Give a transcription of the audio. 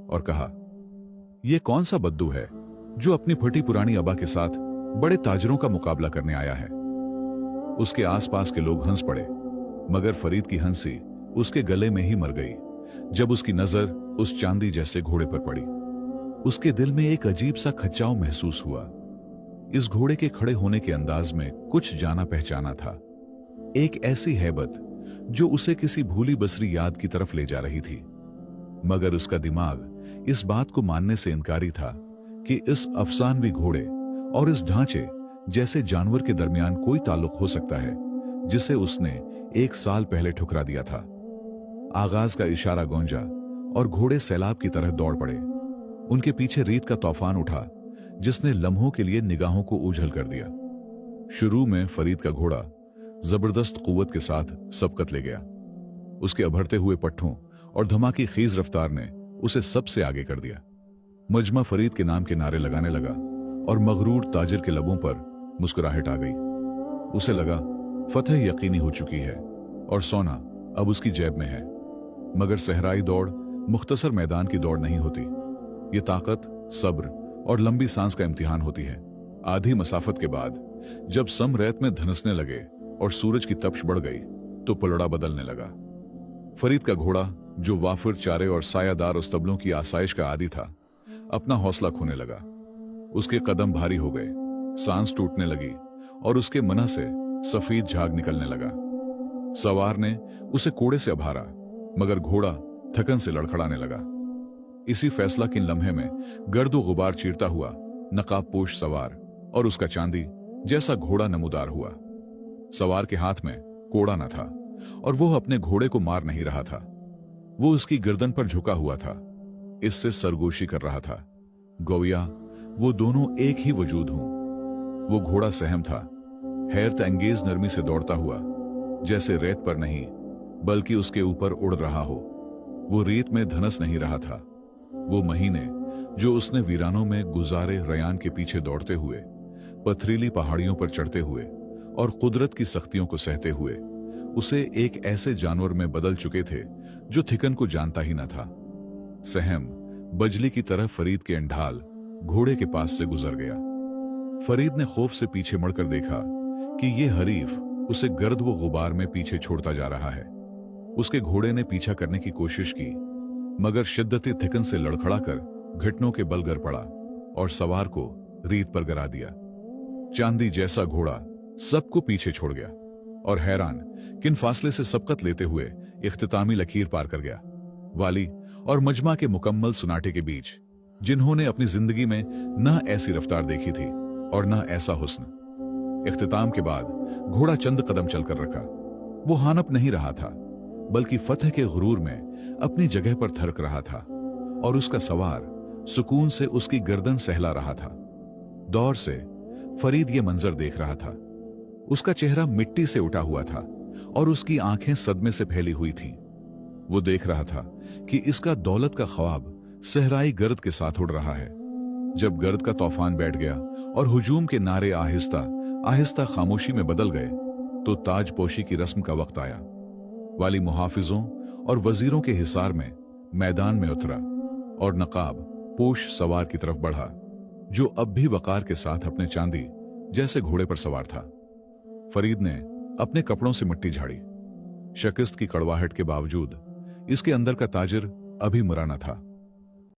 और कहा, यह कौन सा बद्दू है जो अपनी फटी पुरानी अबा के साथ बड़े ताजरों का मुकाबला करने आया है। उसके आसपास के लोग हंस पड़े, मगर फरीद की हंसी उसके गले में ही मर गई जब उसकी नजर उस चांदी जैसे घोड़े पर पड़ी। उसके दिल में एक अजीब सा खचाव महसूस हुआ। इस घोड़े के खड़े होने के अंदाज में कुछ जाना पहचाना था, एक ऐसी हैबत जो उसे किसी भूली बसरी याद की तरफ ले जा रही थी। मगर उसका दिमाग इस बात को मानने से इनकारी था कि इस अफसानवी घोड़े और इस ढांचे जैसे जानवर के दरमियान कोई ताल्लुक हो सकता है जिसे उसने 1 साल पहले ठुकरा दिया था। आगाज का इशारा गूंजा और घोड़े सैलाब की तरह दौड़ पड़े। उनके पीछे रेत का तूफान उठा जिसने लम्हों के लिए निगाहों को उजल कर दिया। शुरू में फरीद का घोड़ा जबरदस्त कुव्वत के साथ सबकत ले गया। उसके अभरते हुए पट्ठों और धमाकी खीज रफ्तार ने उसे सबसे आगे कर दिया। मजमा फरीद के नाम के नारे लगाने लगा और मगरूर ताजिर के लबों पर मुस्कुराहट आ गई। उसे लगा फतह यकीनी हो चुकी है और सोना अब उसकी जेब में है। मगर सहराई दौड़ मुख्तसर मैदान की दौड़ नहीं होती। ये ताकत, सब्र और लंबी सांस का इम्तिहान होती है। आधी मसाफत के बाद जब सम रेत में धनसने लगे और सूरज की तपश बढ़ गई तो पलड़ा बदलने लगा। फरीद का घोड़ा, जो वाफिर चारे और सायादार उस्तबलों की आसाइश का आदी था, अपना हौसला खोने लगा। उसके कदम भारी हो गए, सांस टूटने लगी और उसके मना से सफेद झाग निकलने लगा। सवार ने उसे कोड़े से अभारा, मगर घोड़ा थकन से लड़खड़ाने लगा। इसी फैसला किन लम्हे में गर्दो गुबार चीरता हुआ नकाबपोश सवार और उसका चांदी जैसा घोड़ा नमूदार हुआ। सवार के हाथ में कोड़ा न था और वो अपने घोड़े को मार नहीं रहा था। वो उसकी गर्दन पर झुका हुआ था, इससे सरगोशी कर रहा था। गोया वो दोनों एक ही वजूद हूं। वो घोड़ा सहम था, हैरत अंगेज नरमी से दौड़ता हुआ, जैसे रेत पर नहीं बल्कि उसके ऊपर उड़ रहा हो। वो रेत में धनस नहीं रहा था। वो महीने जो उसने वीरानों में गुजारे रयान के पीछे दौड़ते हुए, पथरीली पहाड़ियों पर चढ़ते हुए और कुदरत की सख्तियों को सहते हुए उसे एक ऐसे जानवर में बदल चुके थे जो थिकन को जानता ही न था। सहम बजली की तरह फरीद के अंढाल घोड़े के पास से गुजर गया। फरीद ने खौफ से पीछे मुड़कर देखा कि ये हरीफ उसे गर्द व गुबार में पीछे छोड़ता जा रहा है। उसके घोड़े ने पीछा करने की कोशिश की, मगर शिद्दती थिकन से लड़खड़ाकर घुटनों के बल गिर पड़ा और सवार को रीत पर गिरा दिया। चांदी जैसा घोड़ा सबको पीछे छोड़ गया और हैरान किन फासले से सबकत लेते हुए इख्तितामी लकीर पार कर गया। वाली और मजमा के मुकम्मल सुनाटे के बीच, जिन्होंने अपनी जिंदगी में न ऐसी रफ्तार देखी थी और न ऐसा हुस्न। इख्तिताम के बाद घोड़ा चंद कदम चलकर रखा। वो हानप नहीं रहा था, बल्कि फतह के गुरूर में अपनी जगह पर थरक रहा था और उसका सवार सुकून से उसकी गर्दन सहला रहा था। दौर से फरीद ये मंजर देख रहा था। उसका चेहरा मिट्टी से उठा हुआ था और उसकी आंखें सदमे से फैली हुई थीं। वो देख रहा था कि इसका दौलत का ख्वाब सहराई गर्द के साथ उड़ रहा है। जब गर्द का तूफान बैठ गया और हुजूम के नारे आहिस्ता आहिस्ता खामोशी में बदल गए तो ताजपोशी की रस्म का वक्त आया। वाली मुहाफिजों और वजीरों के हिसार में मैदान में उतरा और नकाब पोश सवार की तरफ बढ़ा, जो अब भी वकार के साथ अपने चांदी जैसे घोड़े पर सवार था। फरीद ने अपने कपड़ों से मिट्टी झाड़ी। शिकस्त की कड़वाहट के बावजूद इसके अंदर का ताजिर अभी मुरा न था।